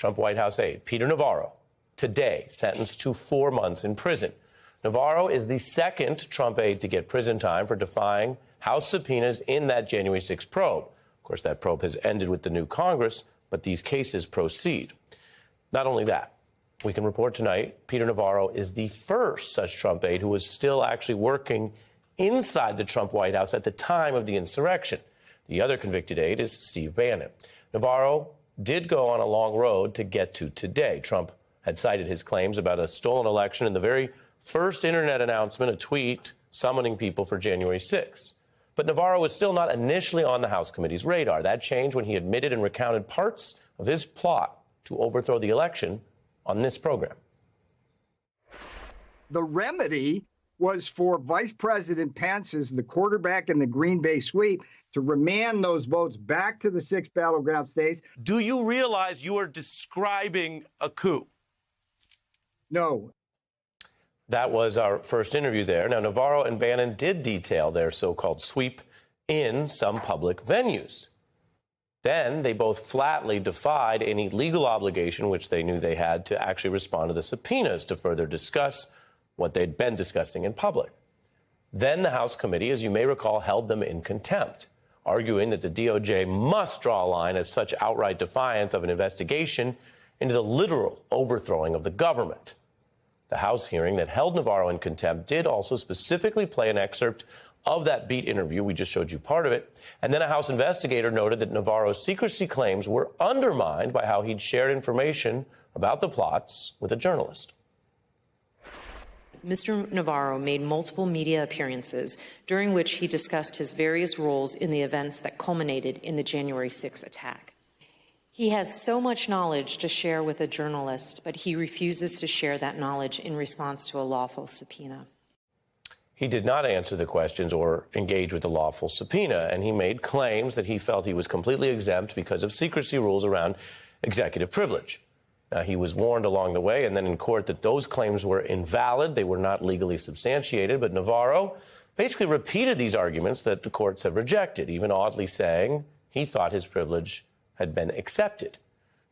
Trump White House aide, Peter Navarro, today sentenced to 4 months in prison. Navarro is the second Trump aide to get prison time for defying House subpoenas in that January 6 probe. Of course, that probe has ended with the new Congress, but these cases proceed. Not only that, we can report tonight Peter Navarro is the first such Trump aide who was still actually working inside the Trump White House at the time of the insurrection. The other convicted aide is Steve Bannon. Navarro did go on a long road to get to today. Trump had cited his claims about a stolen election in the very first internet announcement, a tweet summoning people for January 6. But Navarro was still not initially on the House committee's radar. That changed when he admitted and recounted parts of his plot to overthrow the election on this program. The remedy was for Vice President Pence, as the quarterback in the Green Bay sweep, to remand those votes back to the 6 battleground states. Do you realize you are describing a coup? No. That was our first interview there. Now, Navarro and Bannon did detail their so-called sweep in some public venues. Then they both flatly defied any legal obligation which they knew they had to actually respond to the subpoenas to further discuss what they'd been discussing in public. Then the House committee, as you may recall, held them in contempt, arguing that the DOJ must draw a line as such outright defiance of an investigation into the literal overthrowing of the government. The House hearing that held Navarro in contempt did also specifically play an excerpt of that Beat interview. We just showed you part of it. And then a House investigator noted that Navarro's secrecy claims were undermined by how he'd shared information about the plots with a journalist. Mr. Navarro made multiple media appearances during which he discussed his various roles in the events that culminated in the January 6 attack. He has so much knowledge to share with a journalist, but he refuses to share that knowledge in response to a lawful subpoena. He did not answer the questions or engage with the lawful subpoena, and he made claims that he felt he was completely exempt because of secrecy rules around executive privilege. Now, he was warned along the way and then in court that those claims were invalid. They were not legally substantiated. But Navarro basically repeated these arguments that the courts have rejected, even oddly saying he thought his privilege had been accepted.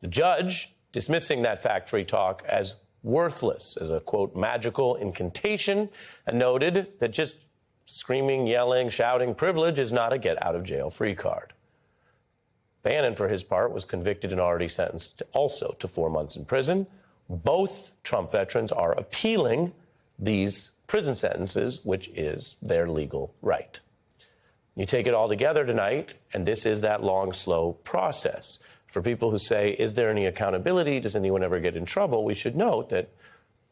The judge dismissing that fact-free talk as worthless, as a, quote, magical incantation, and noted that just screaming, yelling, shouting privilege is not a get-out-of-jail-free card. Bannon, for his part, was convicted and already sentenced also to 4 months in prison. Both Trump veterans are appealing these prison sentences, which is their legal right. You take it all together tonight, and this is that long, slow process. For people who say, is there any accountability? Does anyone ever get in trouble? We should note that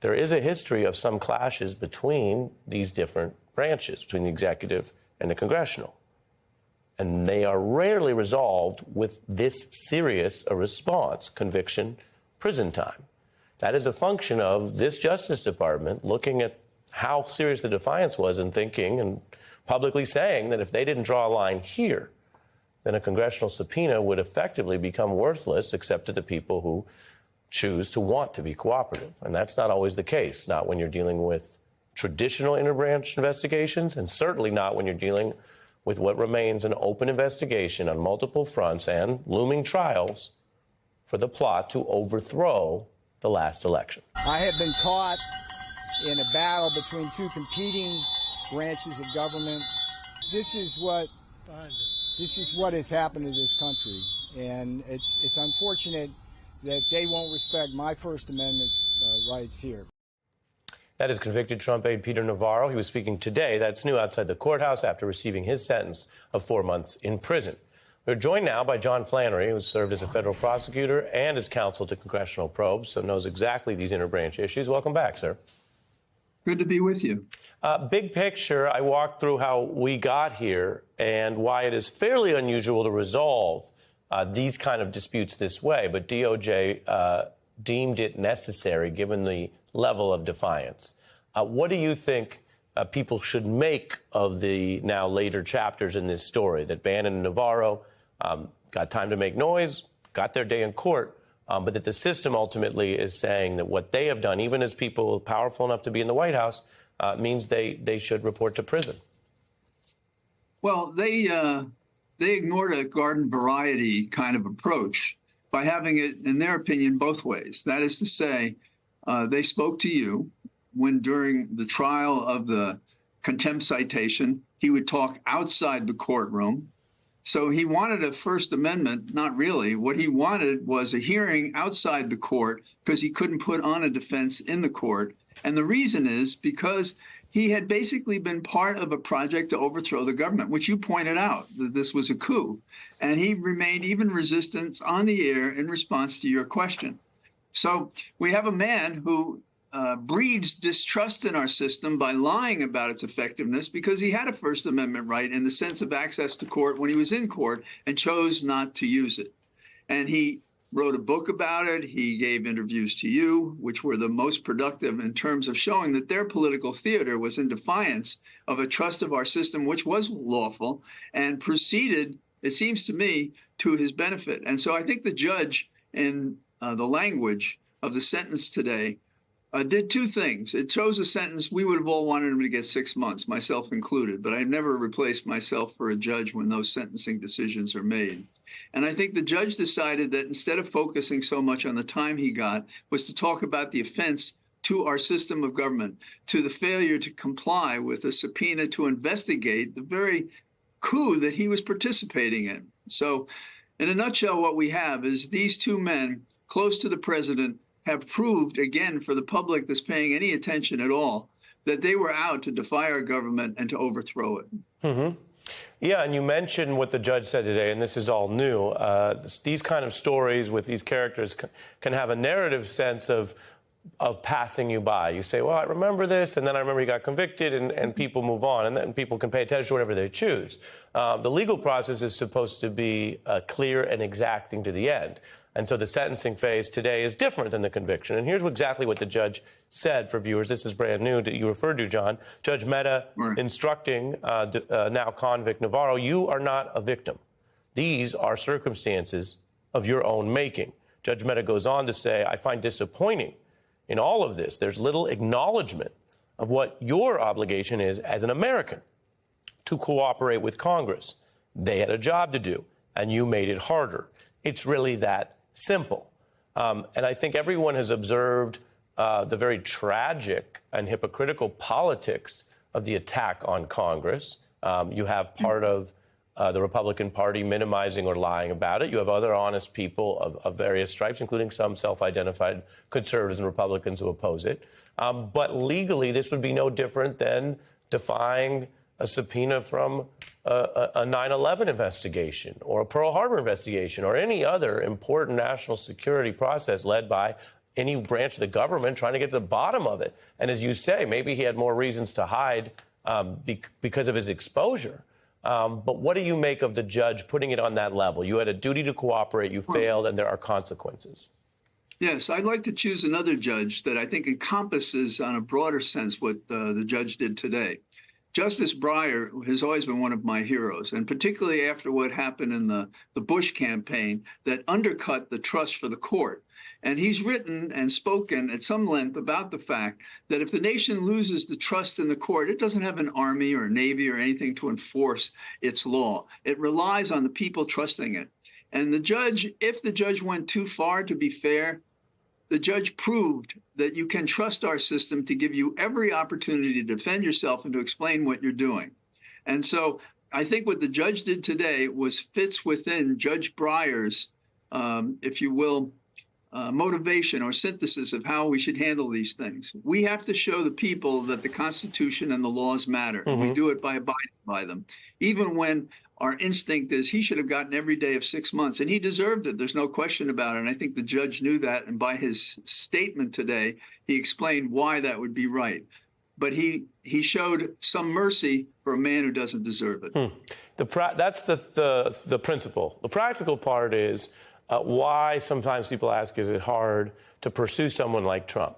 there is a history of some clashes between these different branches, between the executive and the congressional. And they are rarely resolved with this serious a response, conviction, prison time. That is a function of this Justice Department looking at how serious the defiance was and thinking and publicly saying that if they didn't draw a line here, then a congressional subpoena would effectively become worthless except to the people who choose to want to be cooperative. And that's not always the case, not when you're dealing with traditional interbranch investigations, and certainly not when you're dealing with what remains an open investigation on multiple fronts and looming trials for the plot to overthrow the last election. I have been caught in a battle between two competing branches of government. This is what has happened to this country, and it's unfortunate that they won't respect my First Amendment rights here. That is convicted Trump aide Peter Navarro. He was speaking today. That's new outside the courthouse after receiving his sentence of 4 months in prison. We're joined now by John Flannery, who has served as a federal prosecutor and as counsel to congressional probes, so knows exactly these interbranch issues. Welcome back, sir. Good to be with you. Big picture, I walked through how we got here and why it is fairly unusual to resolve these kind of disputes this way, but DOJ deemed it necessary given the level of defiance. What do you think people should make of the now later chapters in this story, that Bannon and Navarro got time to make noise, got their day in court, but that the system ultimately is saying that what they have done, even as people powerful enough to be in the White House, means they should report to prison? Well, they ignored a garden variety kind of approach by having it, in their opinion, both ways. That is to say, they spoke to you when during the trial of the contempt citation, he would talk outside the courtroom. So he wanted a First Amendment, not really. What he wanted was a hearing outside the court because he couldn't put on a defense in the court. And the reason is because he had basically been part of a project to overthrow the government, which you pointed out, that this was a coup. And he remained even resistant on the air in response to your question. So we have a man who breeds distrust in our system by lying about its effectiveness because he had a First Amendment right in the sense of access to court when he was in court and chose not to use it. And he wrote a book about it. He gave interviews to you, which were the most productive in terms of showing that their political theater was in defiance of a trust of our system, which was lawful, and proceeded, it seems to me, to his benefit. And so I think the judge, in the language of the sentence today, did two things. It chose a sentence. We would have all wanted him to get 6 months, myself included, but I've never replaced myself for a judge when those sentencing decisions are made. And I think the judge decided that instead of focusing so much on the time he got, was to talk about the offense to our system of government, to the failure to comply with a subpoena to investigate the very coup that he was participating in. So in a nutshell, what we have is these two men close to the president have proved, again, for the public that's paying any attention at all, that they were out to defy our government and to overthrow it. Mm-hmm. Yeah, and you mentioned what the judge said today, and this is all new. These kind of stories with these characters can have a narrative sense of passing you by. You say, well, I remember this, and then I remember he got convicted, and people move on, and then people can pay attention to whatever they choose. The legal process is supposed to be clear and exacting to the end. And so the sentencing phase today is different than the conviction. And here's exactly what the judge said for viewers. This is brand new that you referred to, John. Judge Mehta instructing now convict Navarro, you are not a victim. These are circumstances of your own making. Judge Mehta goes on to say, I find disappointing in all of this. There's little acknowledgement of what your obligation is as an American to cooperate with Congress. They had a job to do, and you made it harder. It's really that simple. And I think everyone has observed the very tragic and hypocritical politics of the attack on Congress. You have part of the Republican Party minimizing or lying about it. You have other honest people of various stripes, including some self-identified conservatives and Republicans who oppose it. But legally, this would be no different than defying a subpoena from a 9/11 investigation or a Pearl Harbor investigation or any other important national security process led by any branch of the government trying to get to the bottom of it. And as you say, maybe he had more reasons to hide because of his exposure. But what do you make of the judge putting it on that level? You had a duty to cooperate, you failed, and there are consequences. Yes, I'd like to choose another judge that I think encompasses on a broader sense what the judge did today. Justice Breyer has always been one of my heroes, and particularly after what happened in the Bush campaign that undercut the trust for the court. And he's written and spoken at some length about the fact that if the nation loses the trust in the court, it doesn't have an army or a navy or anything to enforce its law. It relies on the people trusting it. And the judge, if the judge went too far, to be fair, the judge proved that you can trust our system to give you every opportunity to defend yourself and to explain what you're doing. And so I think what the judge did today fits within Judge Breyer's, if you will, motivation or synthesis of how we should handle these things. We have to show the people that the Constitution and the laws matter. Mm-hmm. We do it by abiding by them, even when our instinct is he should have gotten every day of 6 months, and he deserved it. There's no question about it. And I think the judge knew that. And by his statement today, he explained why that would be right. But he showed some mercy for a man who doesn't deserve it. That's the principle. The practical part is why sometimes people ask, is it hard to pursue someone like Trump?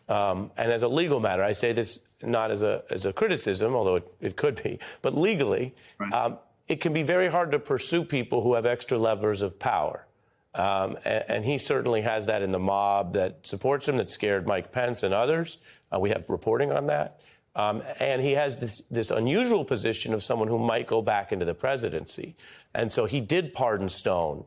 And as a legal matter, I say this not as a criticism, although it could be, but legally, right. It can be very hard to pursue people who have extra levers of power. And he certainly has that in the mob that supports him, that scared Mike Pence and others. We have reporting on that. And he has this unusual position of someone who might go back into the presidency. And so he did pardon Stone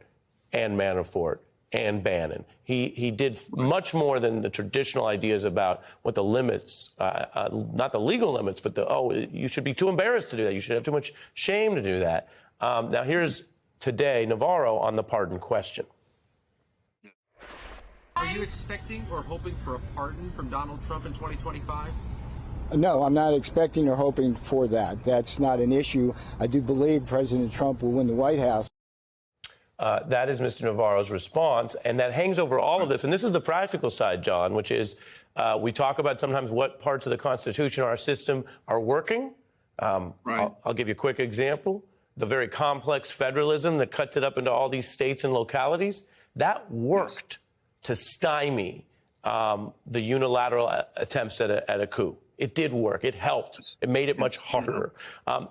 and Manafort and Bannon. He did much more than the traditional ideas about what the limits, not the legal limits, but you should be too embarrassed to do that. You should have too much shame to do that. Now, here's today Navarro on the pardon question. Are you expecting or hoping for a pardon from Donald Trump in 2025? No, I'm not expecting or hoping for that. That's not an issue. I do believe President Trump will win the White House. That is Mr. Navarro's response, and that hangs over all of this. And this is the practical side, John, which is we talk about sometimes what parts of the Constitution or our system are working. Right. I'll give you a quick example. The very complex federalism that cuts it up into all these states and localities, that worked to stymie the unilateral attempts at a coup. It did work. It helped. It made it much harder.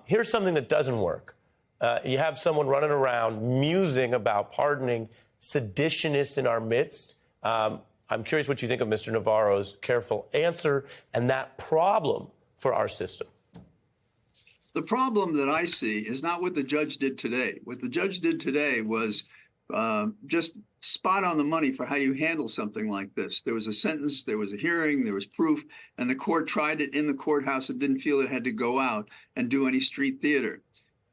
Here's something that doesn't work. You have someone running around musing about pardoning seditionists in our midst. I'm curious what you think of Mr. Navarro's careful answer and that problem for our system. The problem that I see is not what the judge did today. What the judge did today was just spot on the money for how you handle something like this. There was a sentence, there was a hearing, there was proof, and the court tried it in the courthouse and didn't feel it had to go out and do any street theater.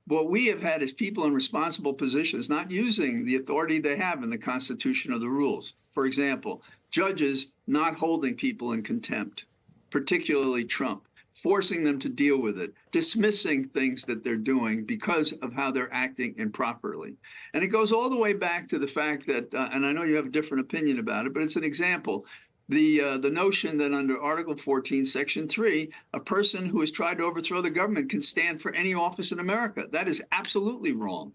What we have had is people in responsible positions not using the authority they have in the Constitution or the rules. For example, judges not holding people in contempt, particularly Trump, forcing them to deal with it, dismissing things that they're doing because of how they're acting improperly. And it goes all the way back to the fact that, and I know you have a different opinion about it, but it's an example. The notion that under Article 14, Section 3, a person who has tried to overthrow the government can stand for any office in America. That is absolutely wrong.